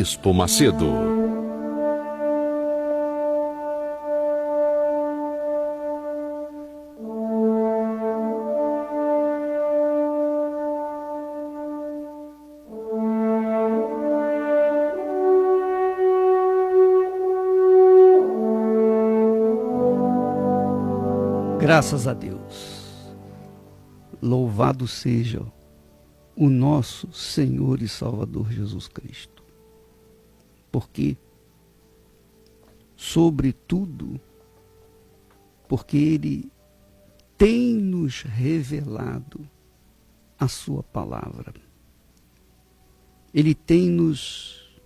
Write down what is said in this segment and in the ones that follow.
Bispo Macedo. Graças a Deus. Louvado seja o nosso Senhor e Salvador Jesus Cristo. Porque, sobretudo, porque Ele tem nos revelado a sua palavra. Ele tem nos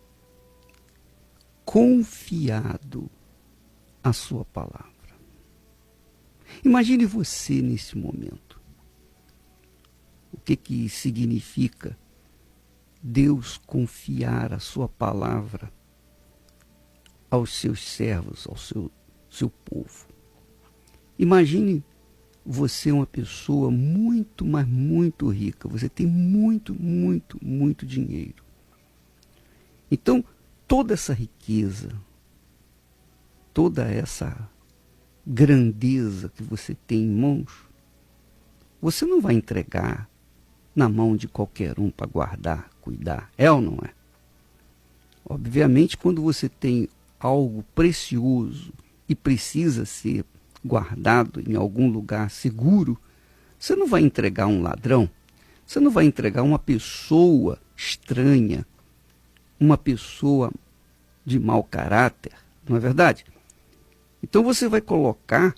confiado a sua palavra. Imagine você nesse momento. O que significa Deus confiar a sua palavra aos seus servos, ao seu povo? Imagine você uma pessoa muito, mas muito rica. Você tem muito, muito, muito dinheiro. Então, toda essa riqueza, toda essa grandeza que você tem em mãos, você não vai entregar na mão de qualquer um para guardar, cuidar. É ou não é? Obviamente, quando você tem algo precioso e precisa ser guardado em algum lugar seguro, você não vai entregar a um ladrão, você não vai entregar a uma pessoa estranha, uma pessoa de mau caráter, não é verdade? Então você vai colocar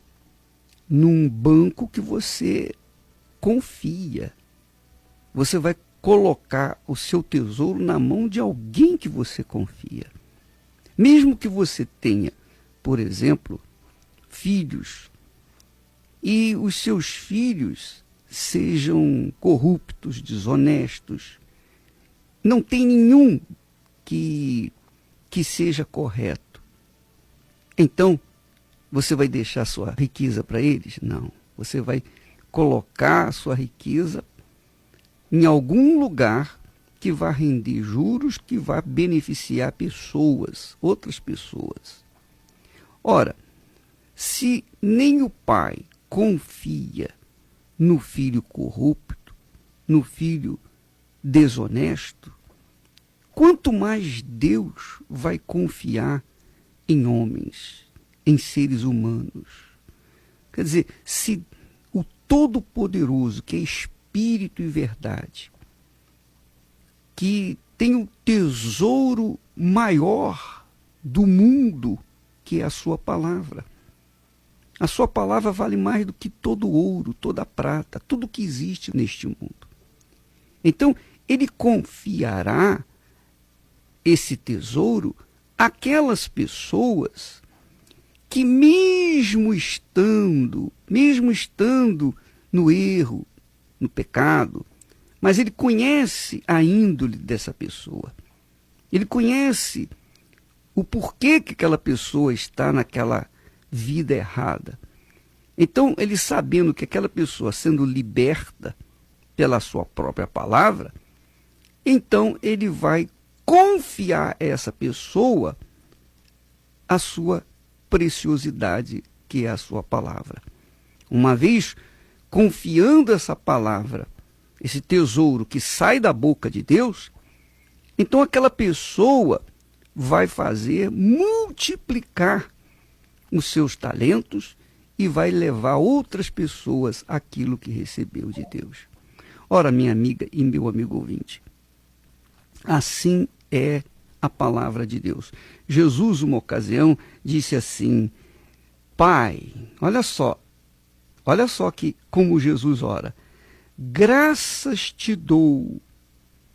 num banco que você confia. Você vai colocar o seu tesouro na mão de alguém que você confia. Mesmo que você tenha, por exemplo, filhos, e os seus filhos sejam corruptos, desonestos, não tem nenhum que seja correto. Então, você vai deixar sua riqueza para eles? Não. Você vai colocar a sua riqueza em algum lugar que vai render juros, que vai beneficiar pessoas, outras pessoas. Ora, se nem o pai confia no filho corrupto, no filho desonesto, quanto mais Deus vai confiar em homens, em seres humanos. Quer dizer, se o Todo-Poderoso, que é Espírito e verdade, que tem o tesouro maior do mundo, que é a sua palavra. A sua palavra vale mais do que todo ouro, toda prata, tudo que existe neste mundo. Então, ele confiará esse tesouro àquelas pessoas que mesmo estando no erro, no pecado, mas ele conhece a índole dessa pessoa. Ele conhece o porquê que aquela pessoa está naquela vida errada. Então, ele sabendo que aquela pessoa sendo liberta pela sua própria palavra, então ele vai confiar a essa pessoa a sua preciosidade, que é a sua palavra. Uma vez confiando essa palavra, esse tesouro que sai da boca de Deus, então aquela pessoa vai fazer multiplicar os seus talentos e vai levar outras pessoas aquilo que recebeu de Deus. Ora, minha amiga e meu amigo ouvinte, assim é a palavra de Deus. Jesus, uma ocasião, disse assim: Pai, olha só que como Jesus ora, graças te dou,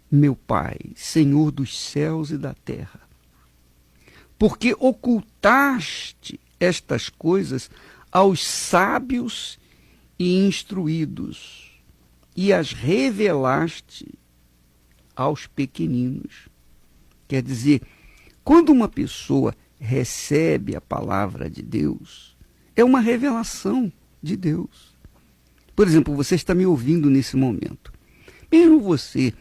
meu Pai, Senhor dos céus e da terra, porque ocultaste estas coisas aos sábios e instruídos, e as revelaste aos pequeninos. Quer dizer, quando uma pessoa recebe a palavra de Deus, é uma revelação de Deus. Por exemplo, você está me ouvindo nesse momento. Mesmo você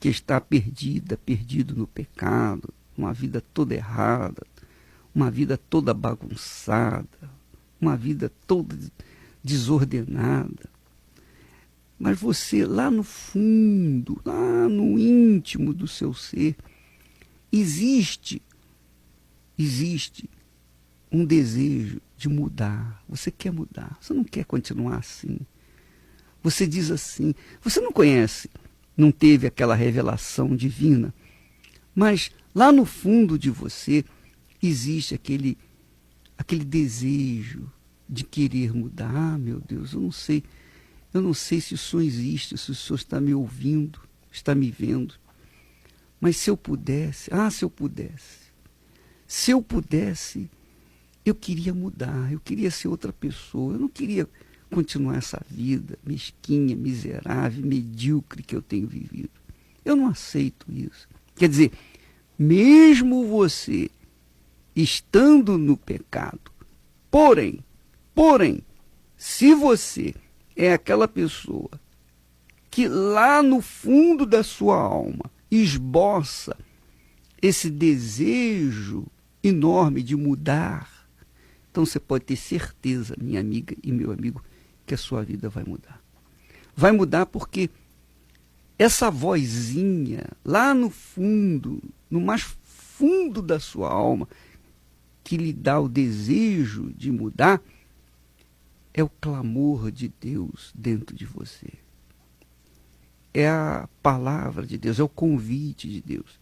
que está perdido no pecado, uma vida toda errada, uma vida toda bagunçada, uma vida toda desordenada. Mas você, lá no fundo, lá no íntimo do seu ser, existe um desejo de mudar. Você quer mudar, você não quer continuar assim. Você diz assim, você não conhece, não teve aquela revelação divina, mas lá no fundo de você existe aquele desejo de querer mudar. Ah, meu Deus, eu não sei se o Senhor existe, se o Senhor está me ouvindo, está me vendo. Mas se eu pudesse, eu queria mudar, eu queria ser outra pessoa, eu não queria continuar essa vida mesquinha, miserável, medíocre que eu tenho vivido. Eu não aceito isso. Quer dizer, mesmo você estando no pecado, porém, se você é aquela pessoa que lá no fundo da sua alma esboça esse desejo enorme de mudar, então você pode ter certeza, minha amiga e meu amigo, que a sua vida vai mudar. Vai mudar porque essa vozinha lá no fundo, no mais fundo da sua alma, que lhe dá o desejo de mudar, é o clamor de Deus dentro de você. É a palavra de Deus, é o convite de Deus.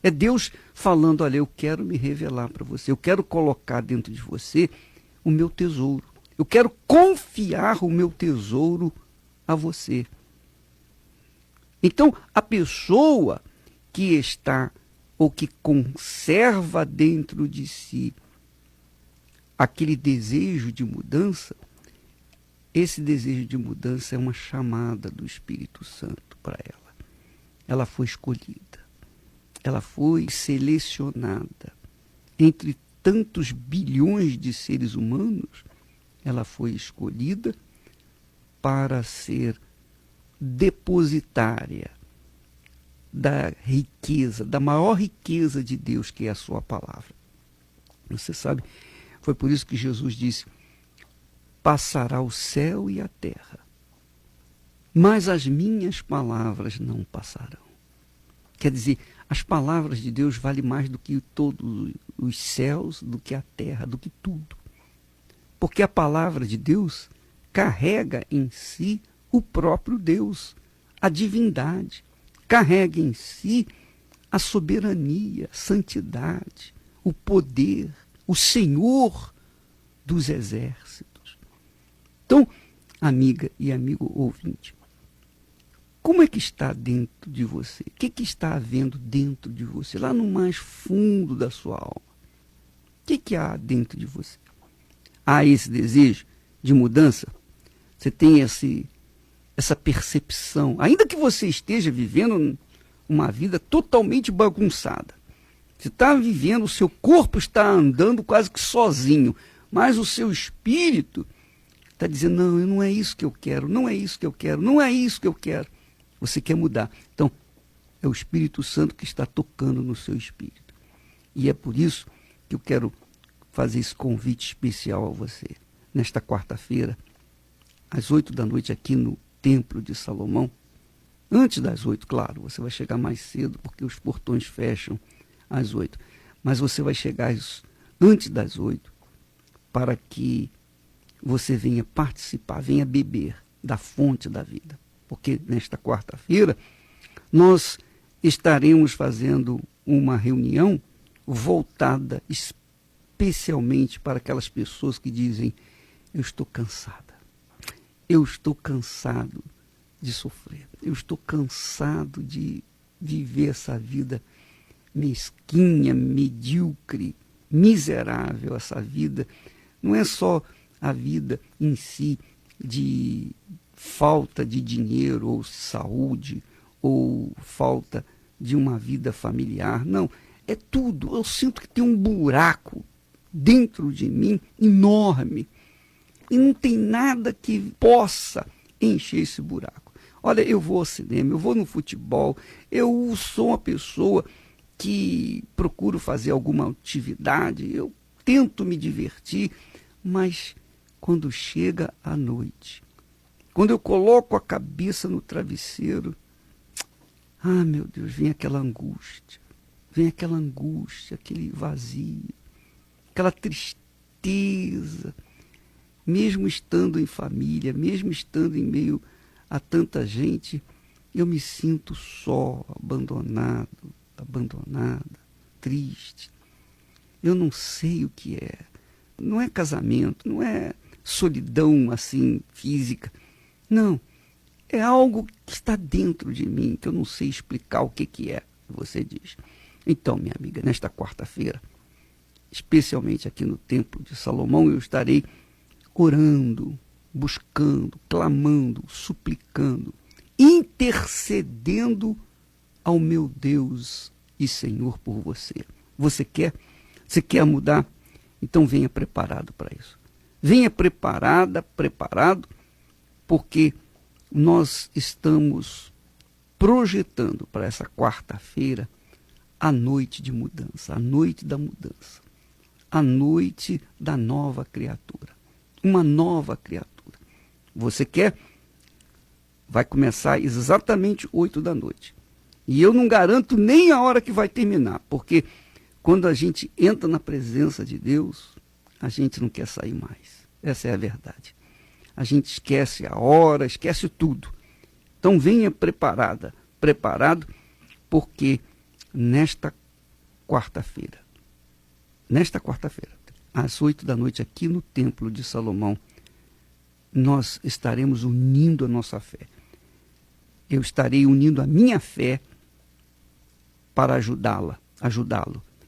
É Deus falando, olha, eu quero me revelar para você, eu quero colocar dentro de você o meu tesouro. Eu quero confiar o meu tesouro a você. Então, a pessoa que está ou que conserva dentro de si aquele desejo de mudança, esse desejo de mudança é uma chamada do Espírito Santo para ela. Ela foi escolhida, ela foi selecionada. Entre tantos bilhões de seres humanos, ela foi escolhida para ser depositária da riqueza, da maior riqueza de Deus, que é a sua palavra. Você sabe, foi por isso que Jesus disse, passará o céu e a terra, mas as minhas palavras não passarão. Quer dizer, as palavras de Deus valem mais do que todos os céus, do que a terra, do que tudo. Porque a palavra de Deus carrega em si o próprio Deus, a divindade, carrega em si a soberania, a santidade, o poder, o Senhor dos exércitos. Então, amiga e amigo ouvinte, como é que está dentro de você? O que está havendo dentro de você, lá no mais fundo da sua alma? O que há dentro de você? Há esse desejo de mudança? Você tem essa percepção, ainda que você esteja vivendo uma vida totalmente bagunçada. Você está vivendo, o seu corpo está andando quase que sozinho, mas o seu espírito está dizendo, não é isso que eu quero, não é isso que eu quero, não é isso que eu quero. Você quer mudar. Então, é o Espírito Santo que está tocando no seu espírito. E é por isso que eu quero fazer esse convite especial a você. Nesta quarta-feira, às 8 da noite, aqui no Templo de Salomão. Antes das 8, claro, você vai chegar mais cedo, porque os portões fecham às 8. Mas você vai chegar antes das 8, para que você venha participar, venha beber da fonte da vida. Porque nesta quarta-feira nós estaremos fazendo uma reunião voltada especialmente para aquelas pessoas que dizem, eu estou cansada, eu estou cansado de sofrer, eu estou cansado de viver essa vida mesquinha, medíocre, miserável. Essa vida não é só a vida em si de falta de dinheiro ou saúde ou falta de uma vida familiar, não, é tudo. Eu sinto que tem um buraco dentro de mim enorme e não tem nada que possa encher esse buraco. Olha, eu vou ao cinema, eu vou no futebol, eu sou uma pessoa que procuro fazer alguma atividade, eu tento me divertir, mas quando chega a noite, quando eu coloco a cabeça no travesseiro, meu Deus, vem aquela angústia, aquele vazio, aquela tristeza, mesmo estando em família, mesmo estando em meio a tanta gente, eu me sinto só, abandonada, triste. Eu não sei o que é. Não é casamento, não é solidão assim física. Não, é algo que está dentro de mim, que eu não sei explicar o que é, você diz. Então, minha amiga, nesta quarta-feira, especialmente aqui no Templo de Salomão, eu estarei orando, buscando, clamando, suplicando, intercedendo ao meu Deus e Senhor por você. Você quer? Você quer mudar? Então venha preparado para isso. Venha preparado, porque nós estamos projetando para essa quarta-feira a noite de mudança, a noite da mudança, a noite da nova criatura. Uma nova criatura. Você quer? Vai começar exatamente 8 da noite. E eu não garanto nem a hora que vai terminar, porque quando a gente entra na presença de Deus, a gente não quer sair mais. Essa é a verdade. A gente esquece a hora, esquece tudo. Então venha preparado, porque nesta quarta-feira, às 8 da noite, aqui no Templo de Salomão, nós estaremos unindo a nossa fé. Eu estarei unindo a minha fé para ajudá-lo.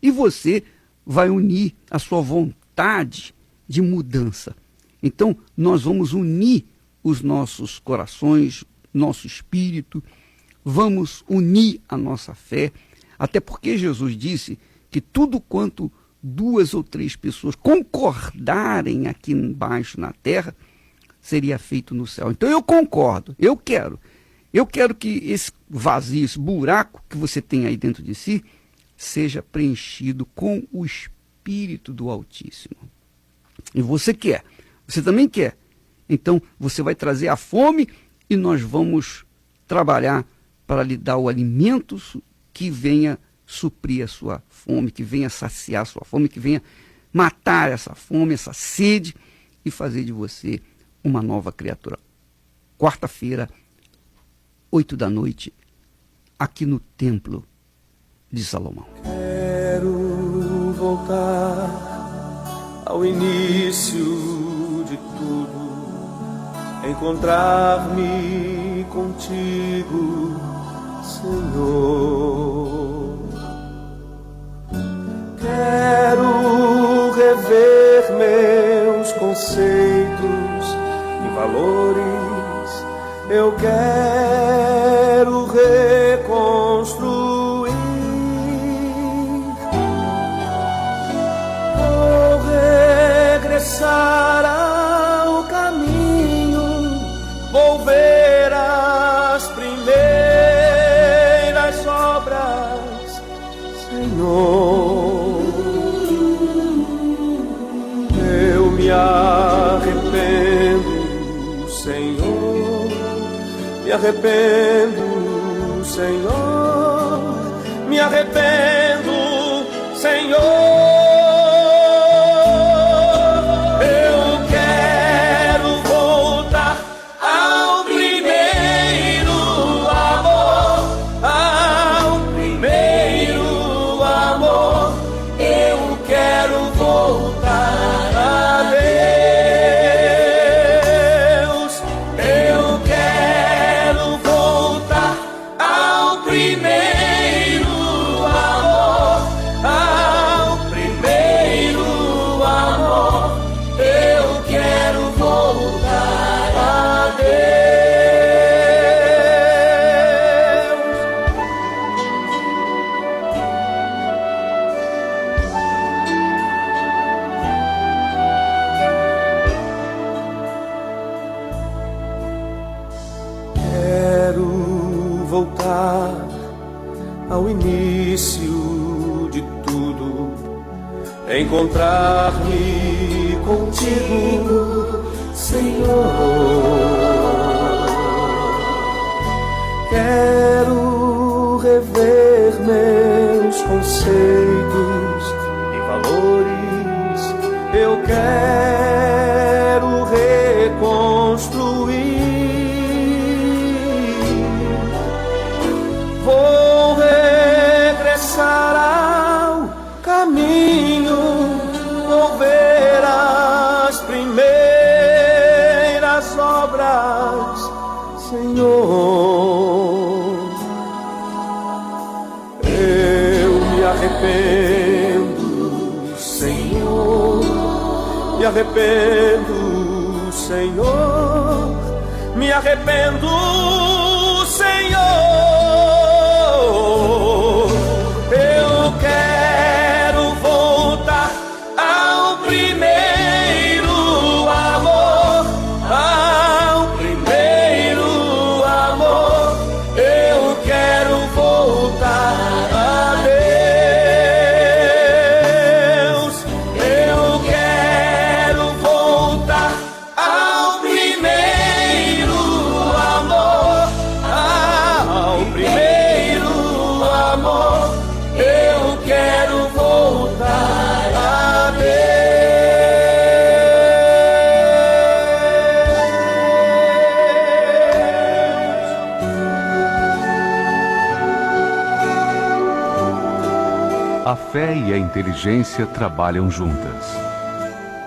E você vai unir a sua vontade de mudança. Então, nós vamos unir os nossos corações, nosso espírito, vamos unir a nossa fé, até porque Jesus disse que tudo quanto 2 ou 3 pessoas concordarem aqui embaixo na terra, seria feito no céu. Então eu concordo, eu quero que esse vazio, esse buraco que você tem aí dentro de si, seja preenchido com o Espírito do Altíssimo. E você quer, você também quer. Então você vai trazer a fome e nós vamos trabalhar para lhe dar o alimento que venha suprir a sua fome, que venha saciar a sua fome, que venha matar essa fome, essa sede e fazer de você uma nova criatura. Quarta-feira, 8 da noite, aqui no Templo de Salomão. Quero voltar ao início de tudo, encontrar-me contigo, Senhor. Quero rever meus conceitos e valores. Eu quero reconstruir. Vou regressar ao caminho. Vou ver as primeiras obras, Senhor. Eu me arrependo, Senhor. Me arrependo, Senhor. Me arrependo, Senhor. Eu quero voltar ao primeiro amor, ao primeiro amor. Eu quero voltar a Deus. Eu quero voltar ao primeiro amor, ao encontrar-me contigo, Senhor. Quero rever meus conceitos e valores. Eu quero reconstruir. Vou regressar ao caminho, vou ver as primeiras obras, Senhor. Eu me arrependo, Senhor. Me arrependo, Senhor. Me arrependo, Senhor. Eu quero voltar ao primeiro amor, ao primeiro amor. Eu quero voltar a Deus. Eu quero voltar ao primeiro amor, ao primeiro amor. Eu quero voltar a Deus. A fé e a inteligência trabalham juntas.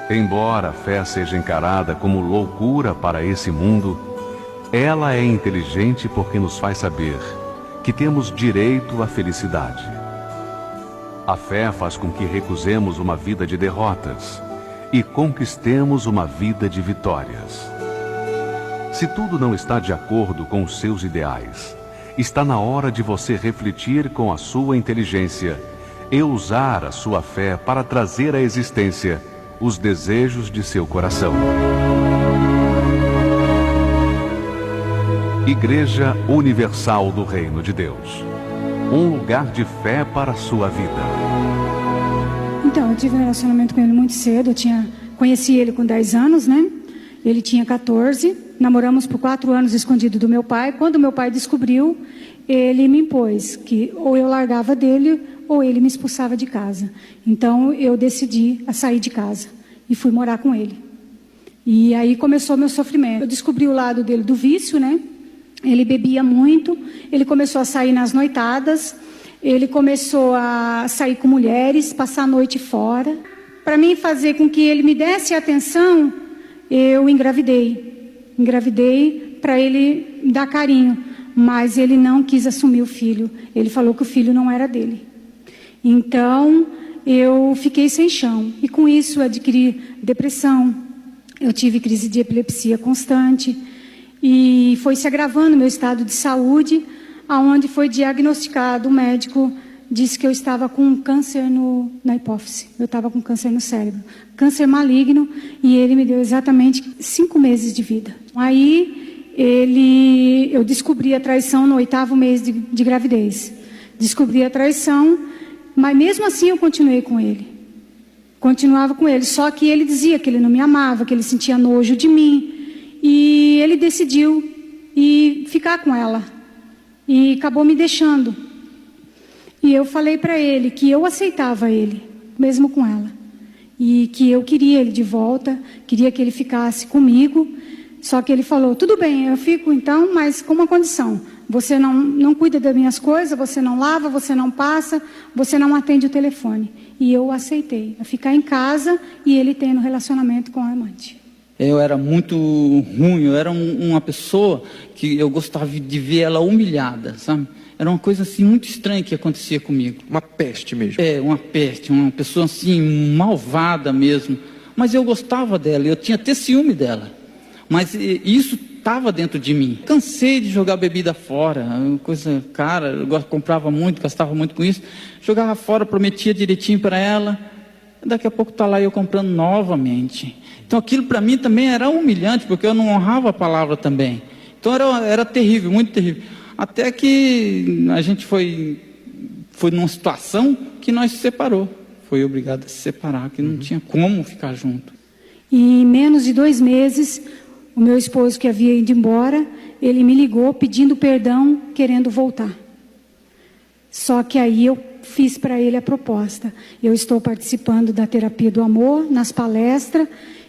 Embora a fé seja encarada como loucura para esse mundo, ela é inteligente porque nos faz saber que temos direito à felicidade. A fé faz com que recusemos uma vida de derrotas e conquistemos uma vida de vitórias. Se tudo não está de acordo com os seus ideais, está na hora de você refletir com a sua inteligência e usar a sua fé para trazer à existência os desejos de seu coração. Igreja Universal do Reino de Deus. Um lugar de fé para a sua vida. Então, eu tive um relacionamento com ele muito cedo. Conheci ele com 10 anos, né? Ele tinha 14. Namoramos por 4 anos escondido do meu pai. Quando meu pai descobriu, ele me impôs que ou eu largava dele ou ele me expulsava de casa. Então, eu decidi a sair de casa e fui morar com ele. E aí começou meu sofrimento. Eu descobri o lado dele do vício, né? Ele bebia muito, ele começou a sair nas noitadas, ele começou a sair com mulheres, passar a noite fora. Para mim fazer com que ele me desse atenção, eu engravidei. Engravidei para ele dar carinho, mas ele não quis assumir o filho. Ele falou que o filho não era dele. Então, eu fiquei sem chão. E com isso, eu adquiri depressão. Eu tive crise de epilepsia constante. E foi se agravando meu estado de saúde, aonde foi diagnosticado, o médico disse que eu estava com câncer na hipófise. Eu estava com câncer no cérebro. Câncer maligno, e ele me deu exatamente 5 meses de vida. Aí, eu descobri a traição no 8º mês de gravidez. Descobri a traição, mas mesmo assim eu continuei com ele. Continuava com ele, só que ele dizia que ele não me amava, que ele sentia nojo de mim. E ele decidiu ficar com ela. E acabou me deixando. E eu falei para ele que eu aceitava ele, mesmo com ela. E que eu queria ele de volta, queria que ele ficasse comigo. Só que ele falou, tudo bem, eu fico então, mas com uma condição. Você não cuida das minhas coisas, você não lava, você não passa, você não atende o telefone. E eu aceitei, a ficar em casa e ele tendo relacionamento com a amante. Eu era muito ruim, eu era uma pessoa que eu gostava de ver ela humilhada, sabe? Era uma coisa assim muito estranha que acontecia comigo. Uma peste mesmo. É, uma peste, uma pessoa assim malvada mesmo. Mas eu gostava dela, eu tinha até ciúme dela. Mas isso estava dentro de mim. Cansei de jogar bebida fora, coisa cara, eu comprava muito, gastava muito com isso. Jogava fora, prometia direitinho para ela. Daqui a pouco está lá eu comprando novamente. Então aquilo para mim também era humilhante, porque eu não honrava a palavra também. Então era terrível, muito terrível. Até que a gente foi numa situação que nós se separou. foi obrigada a se separar, que não tinha como ficar junto. E em menos de 2 meses, o meu esposo, que havia ido embora, ele me ligou pedindo perdão, querendo voltar. Só que aí eu fiz para ele a proposta. Eu estou participando da terapia do amor, nas palestras.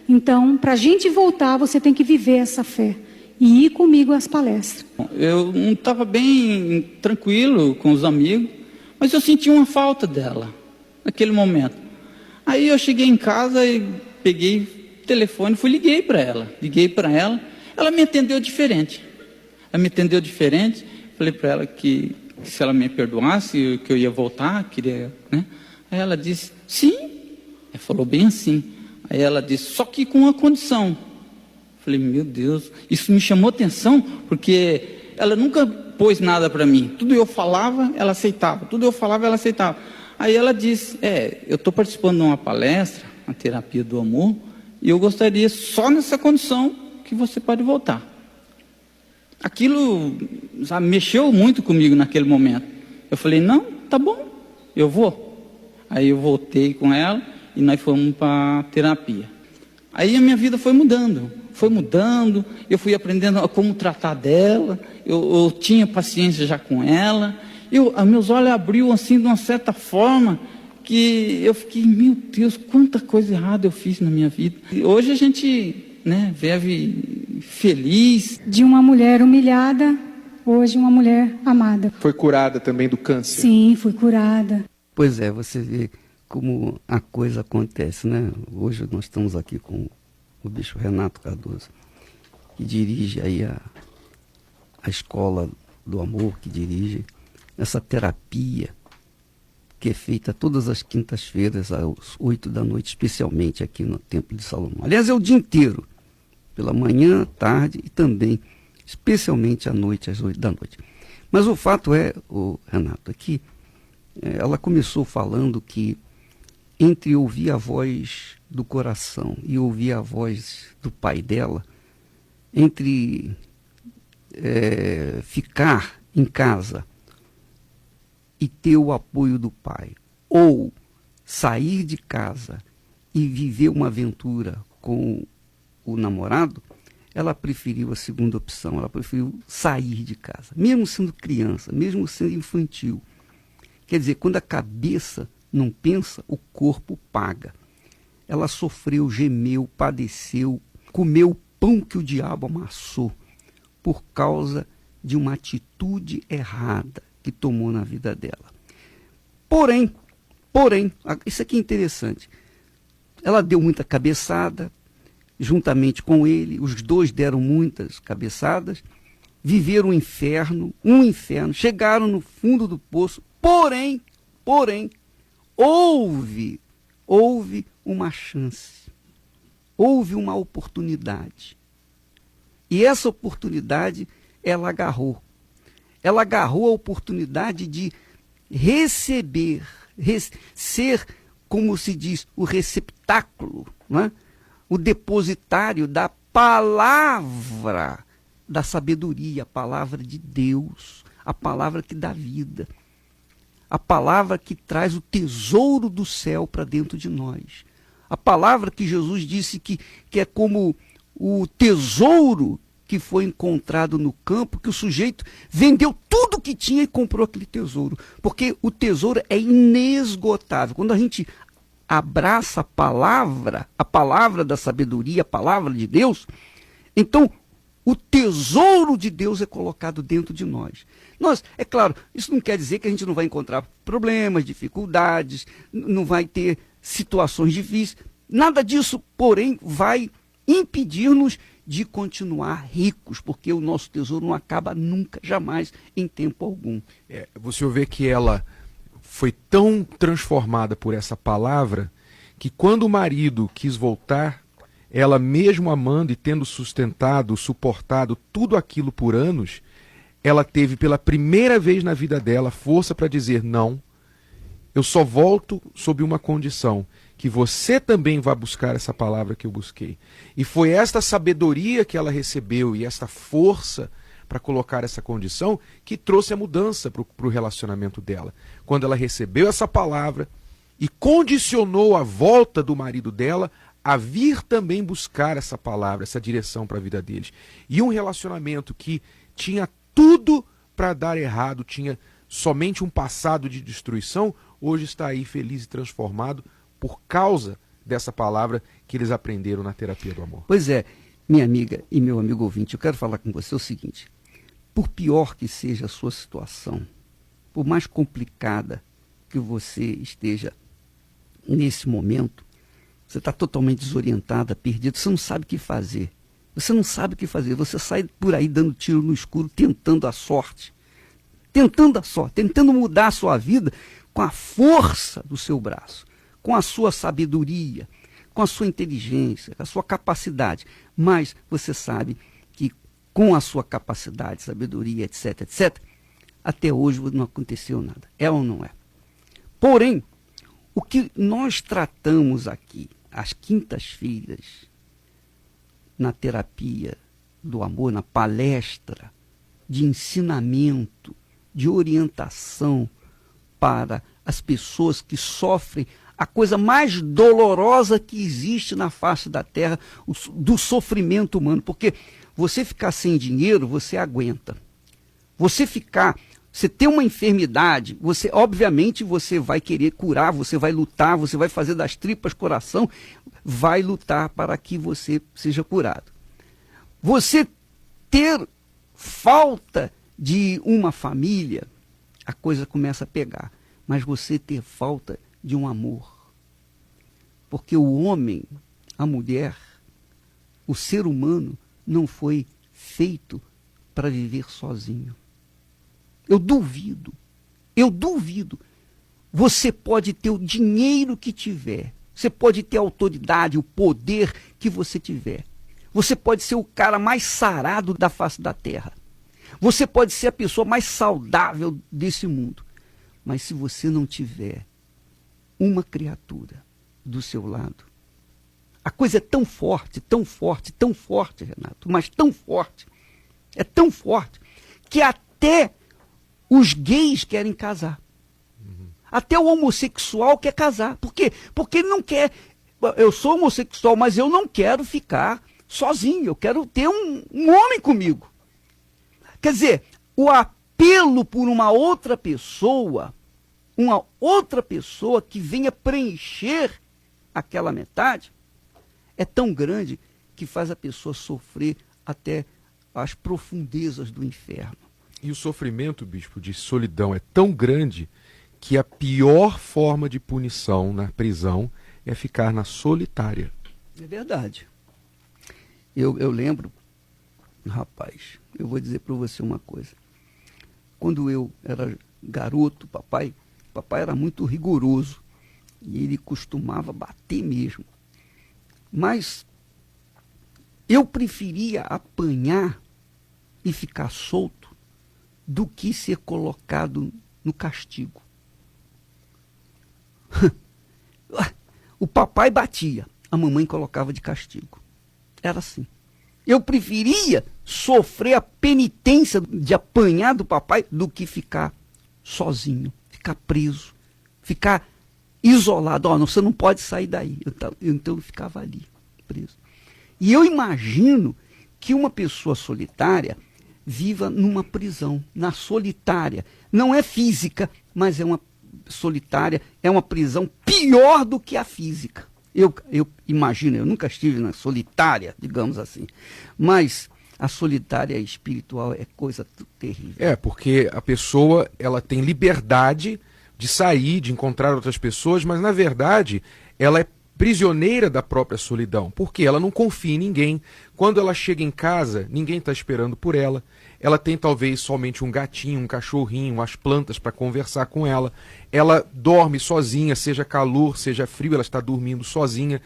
Então, para a gente voltar, você tem que viver essa fé e ir comigo às palestras. Eu não estava bem tranquilo com os amigos, mas eu senti uma falta dela naquele momento. Aí eu cheguei em casa e peguei o telefone, liguei para ela, ela me atendeu diferente. Falei para ela que se ela me perdoasse, que eu ia voltar, queria, né? Aí ela disse, sim. Ela falou bem assim. Aí ela disse, só que com uma condição. Falei, meu Deus, isso me chamou atenção, porque ela nunca pôs nada para mim. Tudo eu falava, ela aceitava. Aí ela disse, eu estou participando de uma palestra, a terapia do amor, e eu gostaria só nessa condição que você pode voltar. Aquilo, sabe, mexeu muito comigo naquele momento. Eu falei, não, tá bom, eu vou. Aí eu voltei com ela e nós fomos para a terapia. Aí a minha vida foi mudando, eu fui aprendendo a como tratar dela, eu tinha paciência já com ela, meus olhos abriu assim de uma certa forma, que eu fiquei, meu Deus, quanta coisa errada eu fiz na minha vida. E hoje a gente, né, vive feliz. De uma mulher humilhada, hoje uma mulher amada. Foi curada também do câncer? Sim, fui curada. Pois é, você vê como a coisa acontece, né? Hoje nós estamos aqui com o bispo Renato Cardoso, que dirige aí a escola do amor, que dirige essa terapia que é feita todas as quintas-feiras às 8 da noite, especialmente aqui no Templo de Salomão. Aliás, é o dia inteiro, pela manhã, tarde e também, especialmente à noite, às 8 da noite. Mas o fato é, Renato, aqui, ela começou falando que entre ouvir a voz do coração e ouvir a voz do pai dela, entre ficar em casa e ter o apoio do pai, ou sair de casa e viver uma aventura com o namorado, ela preferiu a segunda opção, ela preferiu sair de casa, mesmo sendo criança, mesmo sendo infantil. Quer dizer, quando a cabeça não pensa, o corpo paga. Ela sofreu, gemeu, padeceu, comeu o pão que o diabo amassou por causa de uma atitude errada que tomou na vida dela. Porém, isso aqui é interessante. Ela deu muita cabeçada, juntamente com ele, os dois deram muitas cabeçadas, viveram um inferno, chegaram no fundo do poço, porém, houve uma chance, houve uma oportunidade. E essa oportunidade ela agarrou. Ela agarrou a oportunidade de receber, ser, como se diz, o receptáculo, não é? O depositário da palavra da sabedoria, a palavra de Deus, a palavra que dá vida, a palavra que traz o tesouro do céu para dentro de nós. A palavra que Jesus disse que é como o tesouro que foi encontrado no campo, que o sujeito vendeu tudo que tinha e comprou aquele tesouro. Porque o tesouro é inesgotável. Quando a gente abraça a palavra da sabedoria, a palavra de Deus, então o tesouro de Deus é colocado dentro de nós. É claro, isso não quer dizer que a gente não vai encontrar problemas, dificuldades, não vai ter situações difíceis. Nada disso, porém, vai impedir-nos de continuar ricos, porque o nosso tesouro não acaba nunca, jamais, em tempo algum. Você vê que ela foi tão transformada por essa palavra, que quando o marido quis voltar, ela mesmo amando e tendo sustentado, suportado tudo aquilo por anos, ela teve pela primeira vez na vida dela força para dizer não, eu só volto sob uma condição, que você também vá buscar essa palavra que eu busquei. E foi esta sabedoria que ela recebeu e esta força para colocar essa condição que trouxe a mudança para o relacionamento dela. Quando ela recebeu essa palavra e condicionou a volta do marido dela a vir também buscar essa palavra, essa direção para a vida deles. E um relacionamento que tinha tudo para dar errado, tinha somente um passado de destruição, hoje está aí feliz e transformado por causa dessa palavra que eles aprenderam na terapia do amor. Pois é, minha amiga e meu amigo ouvinte, eu quero falar com você o seguinte: por pior que seja a sua situação, por mais complicada que você esteja nesse momento, você está totalmente desorientada, perdida, você não sabe o que fazer. Você não sabe o que fazer, você sai por aí dando tiro no escuro, tentando a sorte, tentando mudar a sua vida com a força do seu braço, com a sua sabedoria, com a sua inteligência, com a sua capacidade. Mas você sabe que com a sua capacidade, sabedoria, etc., etc., até hoje não aconteceu nada. É ou não é? Porém, o que nós tratamos aqui, às quintas-feiras, na terapia do amor, na palestra de ensinamento, de orientação para as pessoas que sofrem a coisa mais dolorosa que existe na face da terra, do sofrimento humano. Porque você ficar sem dinheiro, você aguenta. Você ter uma enfermidade, obviamente você vai querer curar, você vai lutar, você vai fazer das tripas coração, vai lutar para que você seja curado. Você ter falta de uma família, a coisa começa a pegar. Mas você ter falta de um amor. Porque o homem, a mulher, o ser humano não foi feito para viver sozinho. Eu duvido. Você pode ter o dinheiro que tiver, você pode ter a autoridade, o poder que você tiver. Você pode ser o cara mais sarado da face da terra. Você pode ser a pessoa mais saudável desse mundo. Mas se você não tiver uma criatura do seu lado, a coisa é tão forte, Renato, mas tão forte, é tão forte, que até os gays querem casar. Até o homossexual quer casar. Por quê? Porque ele não quer. Eu sou homossexual, mas eu não quero ficar sozinho. Eu quero ter um homem comigo. Quer dizer, o apelo por uma outra pessoa que venha preencher aquela metade, é tão grande que faz a pessoa sofrer até as profundezas do inferno. E o sofrimento, bispo, de solidão é tão grande que a pior forma de punição na prisão é ficar na solitária. É verdade. Eu lembro, rapaz, eu vou dizer para você uma coisa. Quando eu era garoto, papai era muito rigoroso e ele costumava bater mesmo. Mas eu preferia apanhar e ficar solto do que ser colocado no castigo. O papai batia, a mamãe colocava de castigo. Era assim. Eu preferia sofrer a penitência de apanhar do papai do que ficar sozinho, ficar preso, ficar isolado. Você não pode sair daí. Então eu ficava ali, preso. E eu imagino que uma pessoa solitária viva numa prisão, na solitária. Não é física, mas é uma solitária, é uma prisão pior do que a física. Eu imagino, eu nunca estive na solitária, digamos assim, mas a solitária espiritual é coisa terrível. É, porque a pessoa ela tem liberdade de sair, de encontrar outras pessoas, mas na verdade ela é prisioneira da própria solidão, porque ela não confia em ninguém. Quando ela chega em casa, ninguém está esperando por ela. Ela tem talvez somente um gatinho, um cachorrinho, as plantas para conversar com ela. Ela dorme sozinha, seja calor, seja frio, ela está dormindo sozinha.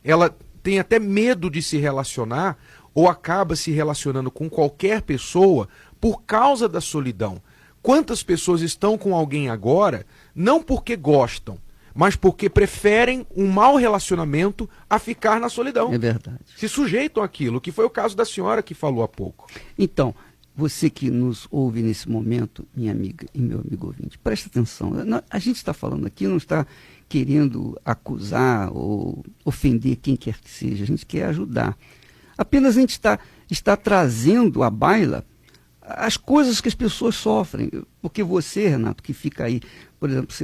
Ela tem até medo de se relacionar ou acaba se relacionando com qualquer pessoa por causa da solidão. Quantas pessoas estão com alguém agora, não porque gostam, mas porque preferem um mau relacionamento a ficar na solidão. É verdade. Se sujeitam àquilo, que foi o caso da senhora que falou há pouco. Então, você que nos ouve nesse momento, minha amiga e meu amigo ouvinte, presta atenção. A gente está falando aqui, não está querendo acusar ou ofender quem quer que seja, a gente quer ajudar. Apenas a gente está trazendo à baila as coisas que as pessoas sofrem. Porque você, Renato, que fica aí, por exemplo,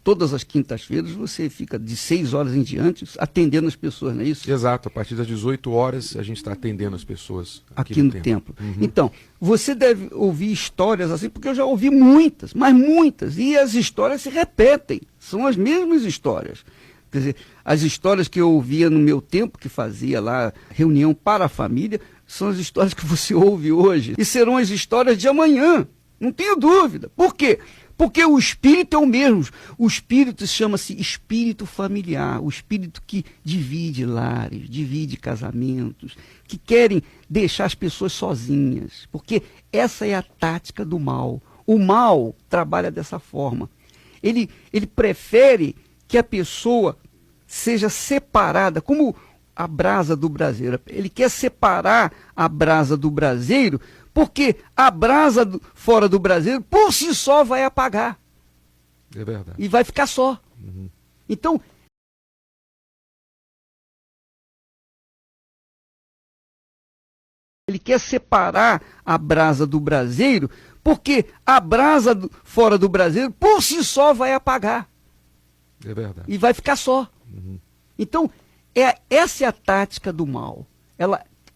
todas as quintas-feiras você fica de 6 horas em diante atendendo as pessoas, não é isso? Exato, a partir das 18 horas a gente está atendendo as pessoas aqui no templo. Então, você deve ouvir histórias assim, porque eu já ouvi muitas, mas muitas, e as histórias se repetem, são as mesmas histórias. Quer dizer, as histórias que eu ouvia no meu tempo, que fazia lá reunião para a família, são as histórias que você ouve hoje, e serão as histórias de amanhã, não tenho dúvida. Por quê? Porque o espírito é o mesmo. O espírito chama-se espírito familiar, o espírito que divide lares, divide casamentos, que querem deixar as pessoas sozinhas. Porque essa é a tática do mal. O mal trabalha dessa forma. Ele prefere que a pessoa seja separada, como a brasa do braseiro. Ele quer separar a brasa do braseiro, porque a brasa fora do braseiro, por si só, vai apagar. É verdade. E vai ficar só. Então, ele quer separar a brasa do braseiro, porque a brasa fora do braseiro, por si só, vai apagar. É verdade. E vai ficar só. Então, essa é a tática do mal.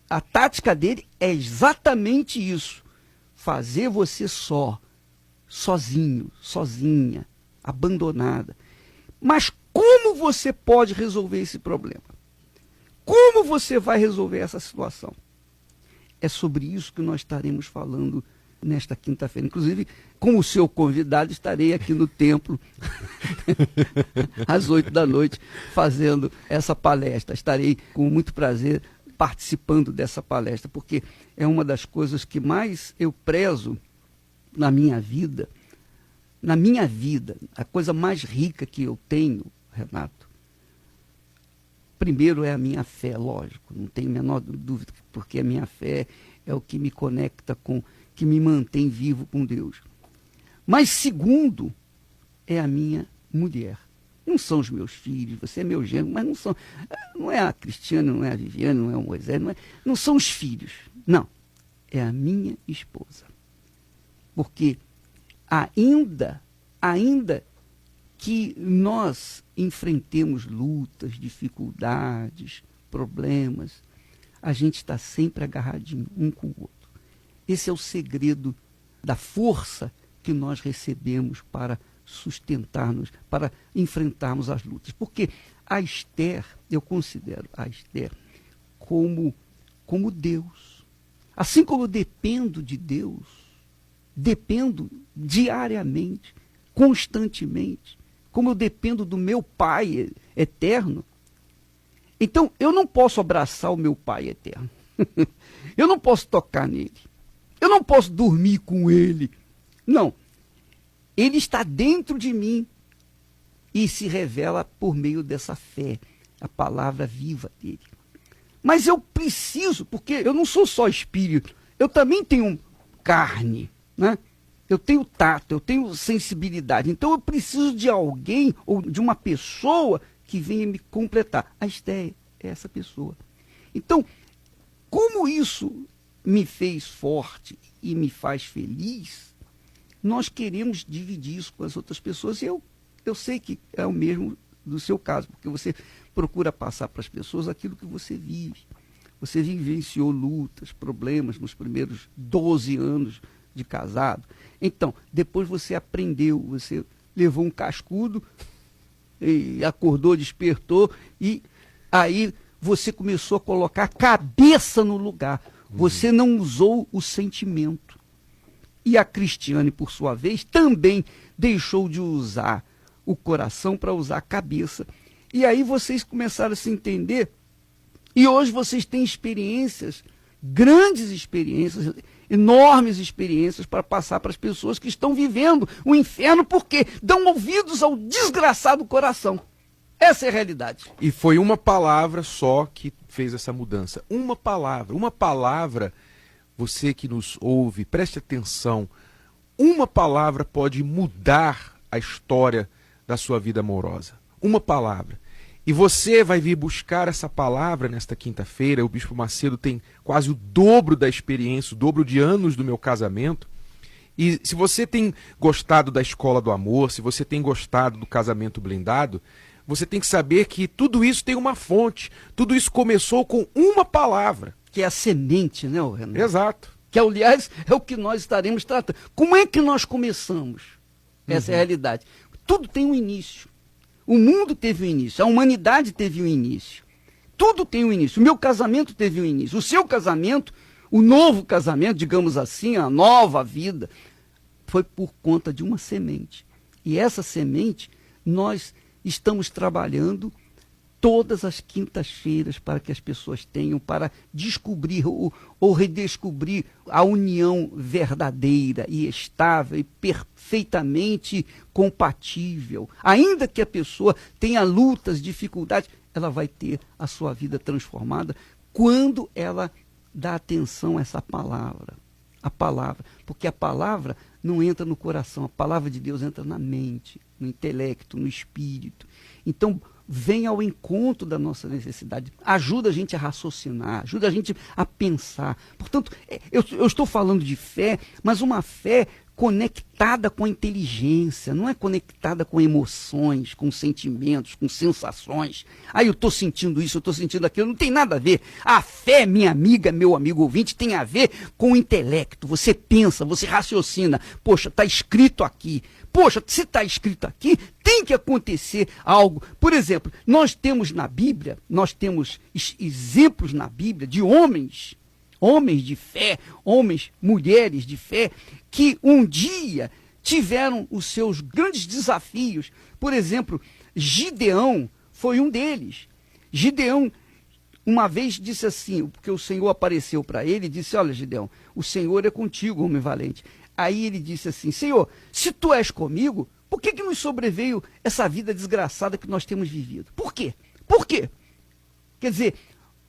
A tática dele é exatamente isso. Fazer você sozinho, sozinha, abandonada. Mas como você pode resolver esse problema? Como você vai resolver essa situação? É sobre isso que nós estaremos falando nesta quinta-feira. Inclusive, como seu convidado, estarei aqui no templo às 8 da noite fazendo essa palestra. Estarei com muito prazer participando dessa palestra, porque é uma das coisas que mais eu prezo na minha vida. Na minha vida, a coisa mais rica que eu tenho, Renato, primeiro é a minha fé, lógico, não tenho a menor dúvida, porque a minha fé é o que me conecta que me mantém vivo com Deus. Mas segundo, é a minha mulher. Não são os meus filhos, você é meu genro, mas não é a Cristiane, não é a Viviane, não é o Moisés, não são os filhos. Não, é a minha esposa. Porque ainda que nós enfrentemos lutas, dificuldades, problemas, a gente está sempre agarradinho um com o outro. Esse é o segredo da força que nós recebemos para sustentar-nos, para enfrentarmos as lutas. Porque a Esther, eu considero a Esther como Deus. Assim como eu dependo de Deus, dependo diariamente, constantemente, como eu dependo do meu Pai eterno. Então, eu não posso abraçar o meu Pai eterno. Eu não posso tocar nele. Eu não posso dormir com ele. Não. Ele está dentro de mim e se revela por meio dessa fé, a palavra viva dele. Mas eu preciso, porque eu não sou só espírito, eu também tenho carne, né? Eu tenho tato, eu tenho sensibilidade. Então eu preciso de alguém ou de uma pessoa que venha me completar. A Esther é essa pessoa. Então, como isso me fez forte e me faz feliz, nós queremos dividir isso com as outras pessoas. E eu sei que é o mesmo do seu caso, porque você procura passar para as pessoas aquilo que você vive. Você vivenciou lutas, problemas nos primeiros 12 anos de casado. Então, depois você aprendeu, você levou um cascudo, e acordou, despertou, e aí você começou a colocar a cabeça no lugar. Você não usou o sentimento. E a Cristiane, por sua vez, também deixou de usar o coração para usar a cabeça. E aí vocês começaram a se entender. E hoje vocês têm experiências, grandes experiências, enormes experiências para passar para as pessoas que estão vivendo o inferno, porque dão ouvidos ao desgraçado coração. Essa é a realidade. E foi uma palavra só que fez essa mudança. Uma palavra você que nos ouve, preste atenção. Uma palavra pode mudar a história da sua vida amorosa. Uma palavra. E você vai vir buscar essa palavra nesta quinta-feira. O Bispo Macedo tem quase o dobro da experiência, o dobro de anos do meu casamento. E se você tem gostado da Escola do Amor, se você tem gostado do Casamento Blindado, você tem que saber que tudo isso tem uma fonte. Tudo isso começou com uma palavra. Que é a semente, né, Renan? Exato. Que, aliás, é o que nós estaremos tratando. Como é que nós começamos? Essa é a realidade. Tudo tem um início. O mundo teve um início, a humanidade teve um início. Tudo tem um início. O meu casamento teve um início. O seu casamento, o novo casamento, digamos assim, a nova vida, foi por conta de uma semente. E essa semente, nós estamos trabalhando todas as quintas-feiras para que as pessoas tenham, para descobrir ou redescobrir a união verdadeira e estável e perfeitamente compatível. Ainda que a pessoa tenha lutas, dificuldades, ela vai ter a sua vida transformada quando ela dá atenção a essa palavra. A palavra, porque a palavra não entra no coração, a palavra de Deus entra na mente, no intelecto, no espírito. Então, vem ao encontro da nossa necessidade, ajuda a gente a raciocinar, ajuda a gente a pensar. Portanto, eu estou falando de fé, mas uma fé conectada com a inteligência, não é conectada com emoções, com sentimentos, com sensações. Aí eu estou sentindo isso, eu estou sentindo aquilo, não tem nada a ver. A fé, minha amiga, meu amigo ouvinte, tem a ver com o intelecto. Você pensa, você raciocina. Poxa, está escrito aqui. Poxa, se está escrito aqui, tem que acontecer algo. Por exemplo, nós temos na Bíblia, nós temos exemplos na Bíblia de homens de fé, homens, mulheres de fé, que um dia tiveram os seus grandes desafios. Por exemplo, Gideão foi um deles. Gideão, uma vez, disse assim, porque o Senhor apareceu para ele e disse, olha, Gideão, o Senhor é contigo, homem valente. Aí ele disse assim, Senhor, se tu és comigo, por que nos sobreveio essa vida desgraçada que nós temos vivido? Por quê? Por quê? Quer dizer,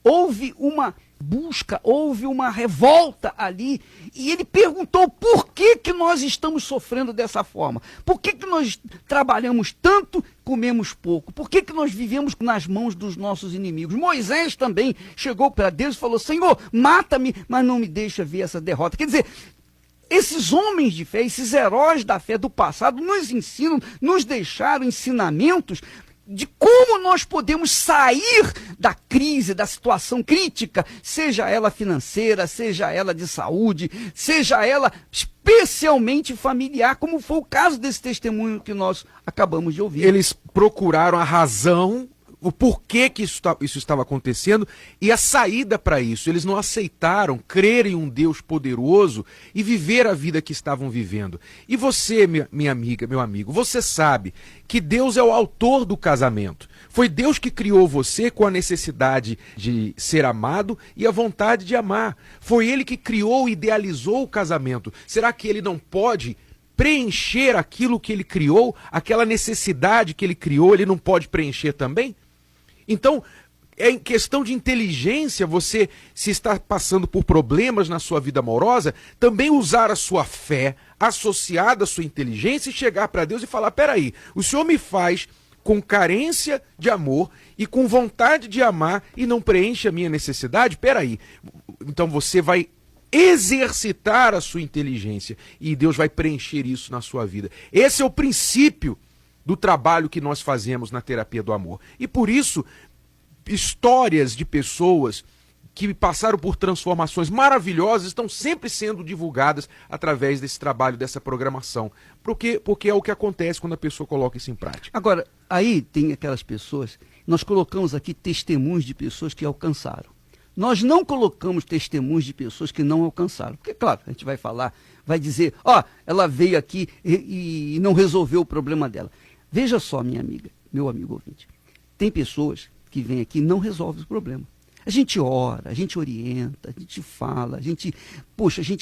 houve uma busca, houve uma revolta ali, e ele perguntou por que nós estamos sofrendo dessa forma? Por que nós trabalhamos tanto, comemos pouco? Por que nós vivemos nas mãos dos nossos inimigos? Moisés também chegou para Deus e falou, Senhor, mata-me, mas não me deixa ver essa derrota. Quer dizer, esses homens de fé, esses heróis da fé do passado nos ensinam, nos deixaram ensinamentos de como nós podemos sair da crise, da situação crítica, seja ela financeira, seja ela de saúde, seja ela especialmente familiar, como foi o caso desse testemunho que nós acabamos de ouvir. Eles procuraram a razão, o porquê que isso estava acontecendo e a saída para isso. Eles não aceitaram crer em um Deus poderoso e viver a vida que estavam vivendo. E você, minha amiga, meu amigo, você sabe que Deus é o autor do casamento. Foi Deus que criou você com a necessidade de ser amado e a vontade de amar. Foi Ele que criou e idealizou o casamento. Será que Ele não pode preencher aquilo que Ele criou, aquela necessidade que Ele criou, Ele não pode preencher também? Então, é em questão de inteligência, você, se está passando por problemas na sua vida amorosa, também usar a sua fé associada à sua inteligência e chegar para Deus e falar, peraí, o Senhor me faz com carência de amor e com vontade de amar e não preenche a minha necessidade? Peraí, então você vai exercitar a sua inteligência e Deus vai preencher isso na sua vida. Esse é o princípio do trabalho que nós fazemos na terapia do amor. E por isso, histórias de pessoas que passaram por transformações maravilhosas estão sempre sendo divulgadas através desse trabalho, dessa programação. Porque é o que acontece quando a pessoa coloca isso em prática. Agora, aí tem aquelas pessoas, nós colocamos aqui testemunhos de pessoas que alcançaram. Nós não colocamos testemunhos de pessoas que não alcançaram. Porque, claro, a gente vai falar, vai dizer, ela veio aqui e não resolveu o problema dela. Veja só, minha amiga, meu amigo ouvinte, tem pessoas que vêm aqui e não resolvem o problema. A gente ora, a gente orienta, a gente fala, a gente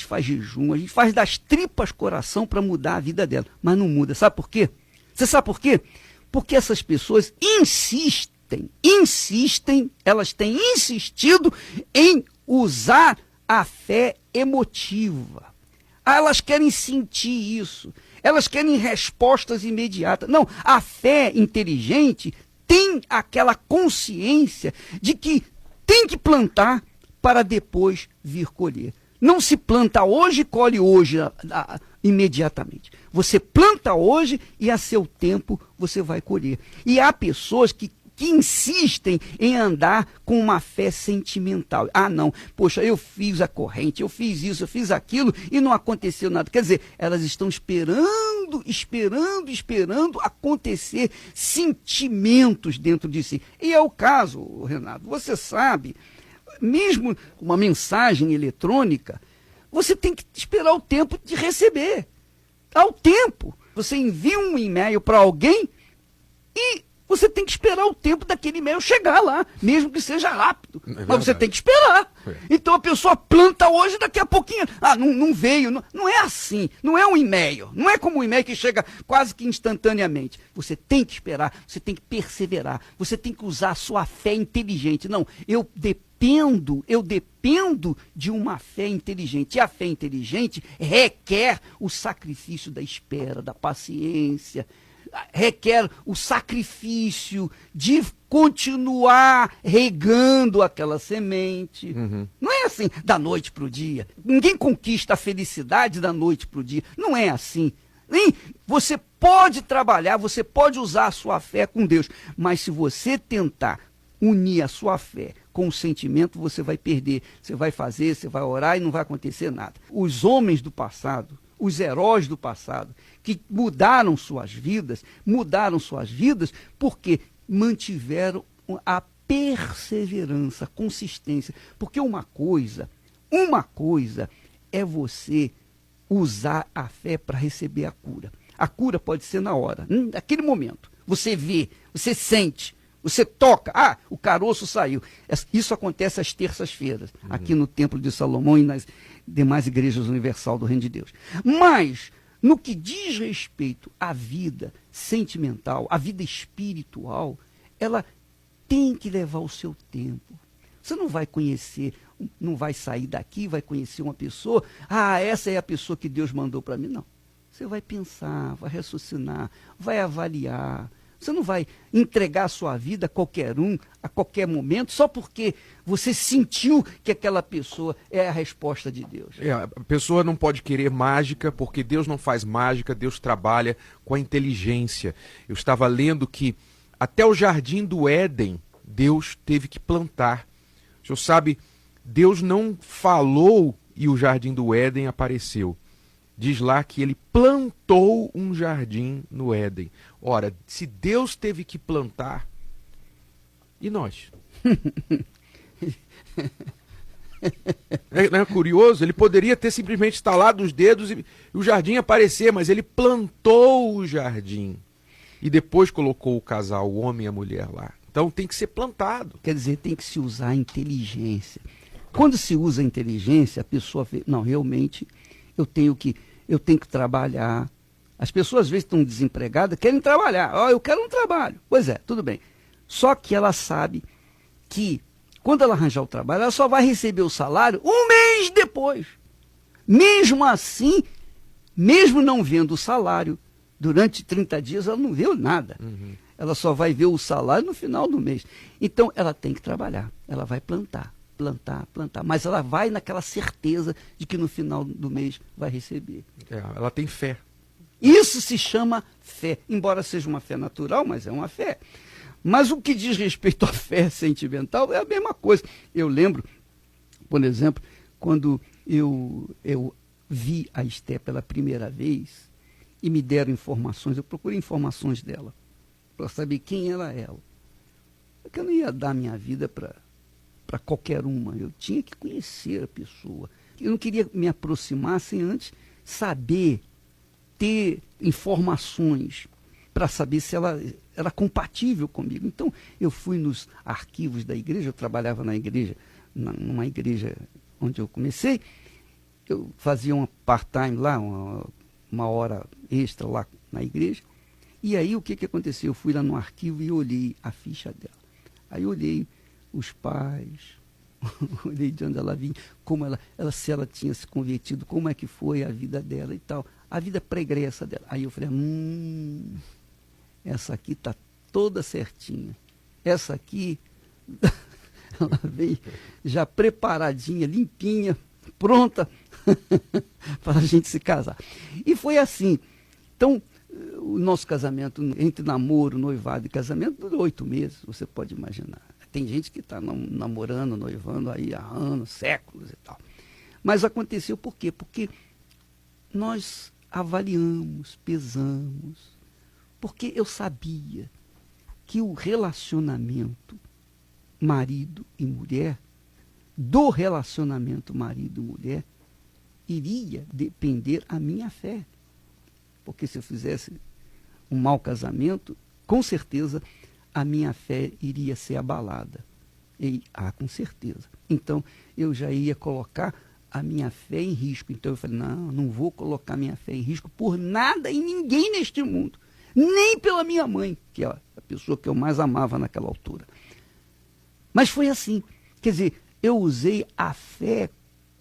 faz jejum, a gente faz das tripas coração para mudar a vida dela, mas não muda. Sabe por quê? Você sabe por quê? Porque essas pessoas insistem, elas têm insistido em usar a fé emotiva. Elas querem sentir isso. Elas querem respostas imediatas. Não, a fé inteligente tem aquela consciência de que tem que plantar para depois vir colher. Não se planta hoje e colhe hoje imediatamente. Você planta hoje e a seu tempo você vai colher. E há pessoas que insistem em andar com uma fé sentimental. Ah, não, poxa, eu fiz a corrente, eu fiz isso, eu fiz aquilo e não aconteceu nada. Quer dizer, elas estão esperando acontecer sentimentos dentro de si. E é o caso, Renato, você sabe, mesmo uma mensagem eletrônica, você tem que esperar o tempo de receber. Há o tempo. Você envia um e-mail para alguém e você tem que esperar o tempo daquele e-mail chegar lá, mesmo que seja rápido. Mas você tem que esperar. Então a pessoa planta hoje, daqui a pouquinho. Ah, não veio. Não é assim. Não é um e-mail. Não é como um e-mail que chega quase que instantaneamente. Você tem que esperar, você tem que perseverar. Você tem que usar a sua fé inteligente. Não, eu dependo de uma fé inteligente. E a fé inteligente requer o sacrifício da espera, da paciência. Requer o sacrifício de continuar regando aquela semente. Não é assim, da noite para o dia. Ninguém conquista a felicidade da noite para o dia. Não é assim. Você pode trabalhar, você pode usar a sua fé com Deus, mas se você tentar unir a sua fé com o sentimento, você vai perder. Você vai fazer, você vai orar e não vai acontecer nada. Os homens do passado, os heróis do passado, que mudaram suas vidas porque mantiveram a perseverança, a consistência. Porque uma coisa é você usar a fé para receber a cura. A cura pode ser na hora, naquele momento. Você vê, você sente, você toca. Ah, o caroço saiu. Isso acontece às terças-feiras, aqui no Templo de Salomão e nas demais igrejas universal do Reino de Deus. Mas, no que diz respeito à vida sentimental, à vida espiritual, ela tem que levar o seu tempo. Você não vai conhecer, não vai sair daqui, vai conhecer uma pessoa, ah, essa é a pessoa que Deus mandou para mim. Não. Você vai pensar, vai raciocinar, vai avaliar. Você não vai entregar a sua vida a qualquer um, a qualquer momento, só porque você sentiu que aquela pessoa é a resposta de Deus. A pessoa não pode querer mágica, porque Deus não faz mágica, Deus trabalha com a inteligência. Eu estava lendo que até o jardim do Éden, Deus teve que plantar. O senhor sabe, Deus não falou e o jardim do Éden apareceu. Diz lá que ele plantou um jardim no Éden. Ora, se Deus teve que plantar, e nós? Não é curioso? Ele poderia ter simplesmente estalado os dedos e o jardim aparecer, mas ele plantou o jardim. E depois colocou o casal, o homem e a mulher lá. Então tem que ser plantado. Quer dizer, tem que se usar a inteligência. Quando se usa a inteligência, a pessoa vê, não, realmente eu tenho que trabalhar. As pessoas, às vezes, estão desempregadas, querem trabalhar. Oh, eu quero um trabalho. Pois é, tudo bem. Só que ela sabe que, quando ela arranjar o trabalho, ela só vai receber o salário um mês depois. Mesmo assim, mesmo não vendo o salário, durante 30 dias ela não viu nada. Ela só vai ver o salário no final do mês. Então, ela tem que trabalhar. Ela vai plantar. Mas ela vai naquela certeza de que no final do mês vai receber. Ela tem fé. Isso se chama fé, embora seja uma fé natural, mas é uma fé. Mas o que diz respeito à fé sentimental é a mesma coisa. Eu lembro, por exemplo, quando eu vi a Esté pela primeira vez e me deram informações, eu procurei informações dela, para saber quem ela é. Porque eu não ia dar minha vida para qualquer uma, eu tinha que conhecer a pessoa. Eu não queria me aproximar sem antes saber, ter informações para saber se ela era compatível comigo. Então, eu fui nos arquivos da igreja, eu trabalhava na igreja, numa igreja onde eu comecei, eu fazia uma part-time lá, uma hora extra lá na igreja, e aí o que aconteceu? Eu fui lá no arquivo e olhei a ficha dela. Aí eu olhei os pais, olhei de onde ela vinha, como se ela tinha se convertido, como é que foi a vida dela e tal, a vida pregressa dela. Aí eu falei, essa aqui está toda certinha. Essa aqui, ela veio já preparadinha, limpinha, pronta para a gente se casar. E foi assim. Então, o nosso casamento, entre namoro, noivado e casamento, durou 8 meses, você pode imaginar. Tem gente que está namorando, noivando aí há anos, séculos e tal. Mas aconteceu por quê? Porque nós avaliamos, pesamos, porque eu sabia que o relacionamento marido e mulher, do relacionamento marido e mulher, iria depender a minha fé. Porque se eu fizesse um mau casamento, com certeza a minha fé iria ser abalada. Com certeza. Então, eu já ia colocar a minha fé em risco. Então, eu falei, não vou colocar minha fé em risco por nada e ninguém neste mundo. Nem pela minha mãe, que é a pessoa que eu mais amava naquela altura. Mas foi assim. Quer dizer, eu usei a fé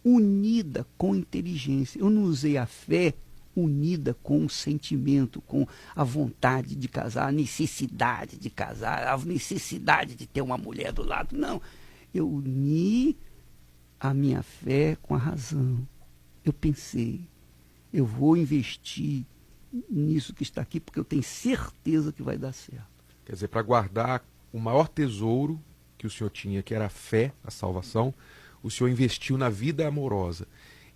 unida com inteligência. Eu não usei a fé unida com o sentimento, com a vontade de casar, a necessidade de casar, a necessidade de ter uma mulher do lado. Não, eu uni a minha fé com a razão. Eu pensei, eu vou investir nisso que está aqui, porque eu tenho certeza que vai dar certo. Quer dizer, para guardar o maior tesouro que o senhor tinha, que era a fé, a salvação, o senhor investiu na vida amorosa.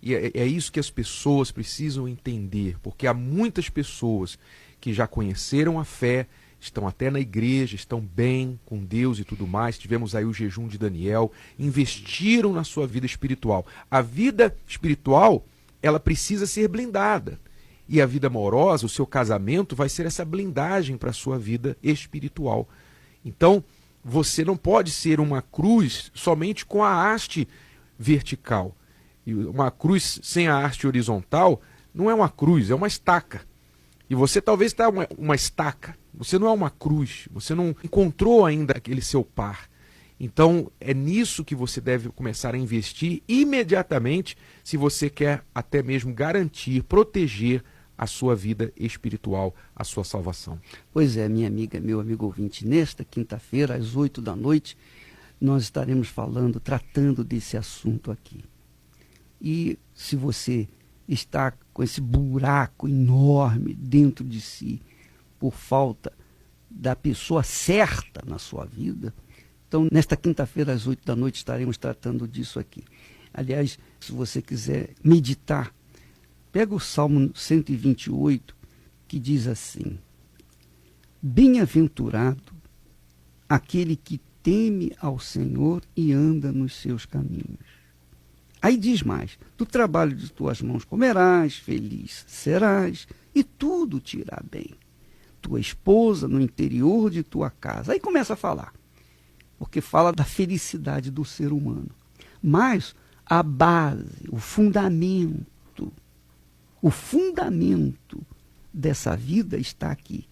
E é isso que as pessoas precisam entender, porque há muitas pessoas que já conheceram a fé, estão até na igreja, estão bem com Deus e tudo mais. Tivemos aí o jejum de Daniel, investiram na sua vida espiritual. A vida espiritual, ela precisa ser blindada. E a vida amorosa, o seu casamento, vai ser essa blindagem para a sua vida espiritual. Então, você não pode ser uma cruz somente com a haste vertical. E uma cruz sem a haste horizontal não é uma cruz, é uma estaca. E você talvez está uma estaca, você não é uma cruz, você não encontrou ainda aquele seu par. Então é nisso que você deve começar a investir imediatamente, se você quer até mesmo garantir, proteger a sua vida espiritual, a sua salvação. Pois é, minha amiga, meu amigo ouvinte, nesta quinta-feira, às 20h, nós estaremos tratando desse assunto aqui. E se você está com esse buraco enorme dentro de si, por falta da pessoa certa na sua vida, então nesta quinta-feira às 20h estaremos tratando disso aqui. Aliás, se você quiser meditar, pega o Salmo 128, que diz assim: bem-aventurado aquele que teme ao Senhor e anda nos seus caminhos. Aí diz mais: do trabalho de tuas mãos comerás, feliz serás, e tudo te irá bem. Tua esposa no interior de tua casa. Aí começa a falar, porque fala da felicidade do ser humano. Mas a base, o fundamento dessa vida está aqui.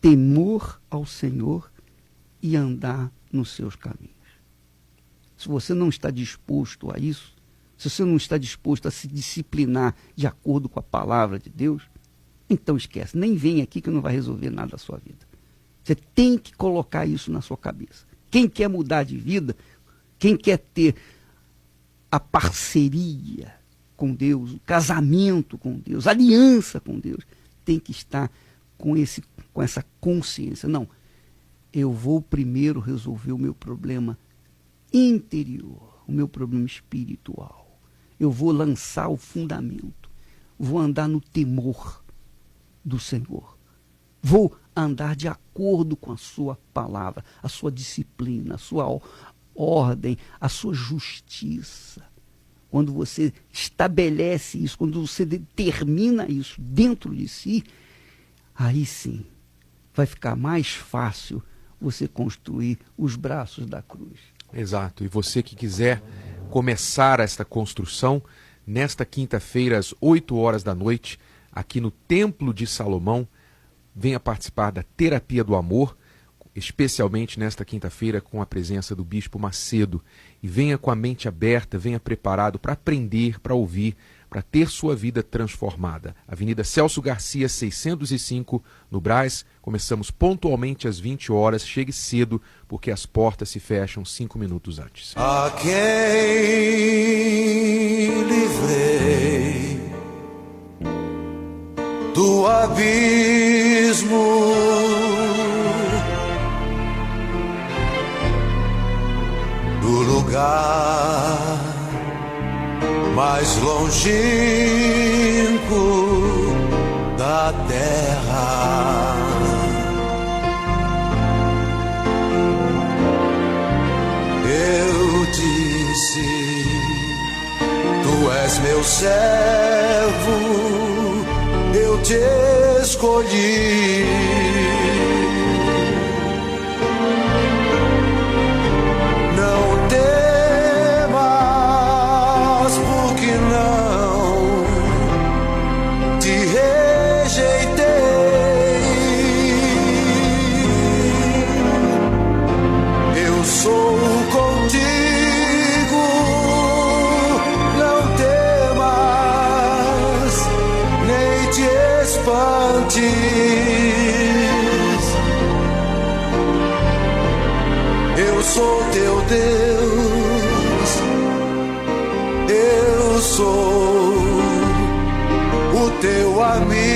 Temor ao Senhor e andar nos seus caminhos. Se você não está disposto a isso, se você não está disposto a se disciplinar de acordo com a palavra de Deus, então esquece, nem vem aqui que não vai resolver nada da sua vida. Você tem que colocar isso na sua cabeça. Quem quer mudar de vida, quem quer ter a parceria com Deus, o casamento com Deus, a aliança com Deus, tem que estar com essa consciência. Não, eu vou primeiro resolver o meu problema interior, o meu problema espiritual. Eu vou lançar o fundamento, vou andar no temor do Senhor, vou andar de acordo com a sua palavra, a sua disciplina, a sua ordem, a sua justiça. Quando você estabelece isso, quando você determina isso dentro de si, aí sim vai ficar mais fácil você construir os braços da cruz. Exato. E você que quiser começar esta construção, nesta quinta-feira, às 20h, aqui no Templo de Salomão, venha participar da Terapia do Amor, especialmente nesta quinta-feira com a presença do Bispo Macedo. E venha com a mente aberta, venha preparado para aprender, para ouvir, para ter sua vida transformada. Avenida Celso Garcia, 605, no Brás. Começamos pontualmente às 20 horas. Chegue cedo, porque as portas se fecham 5 minutos antes. A quem livrei do abismo, do lugar mais longínquo da terra. Eu disse: Tu és meu servo, eu te escolhi. Não temas, porque não te rejeitei. Eu sou contigo, não temas, nem te espantes. Eu sou teu Deus, eu sou o teu amigo.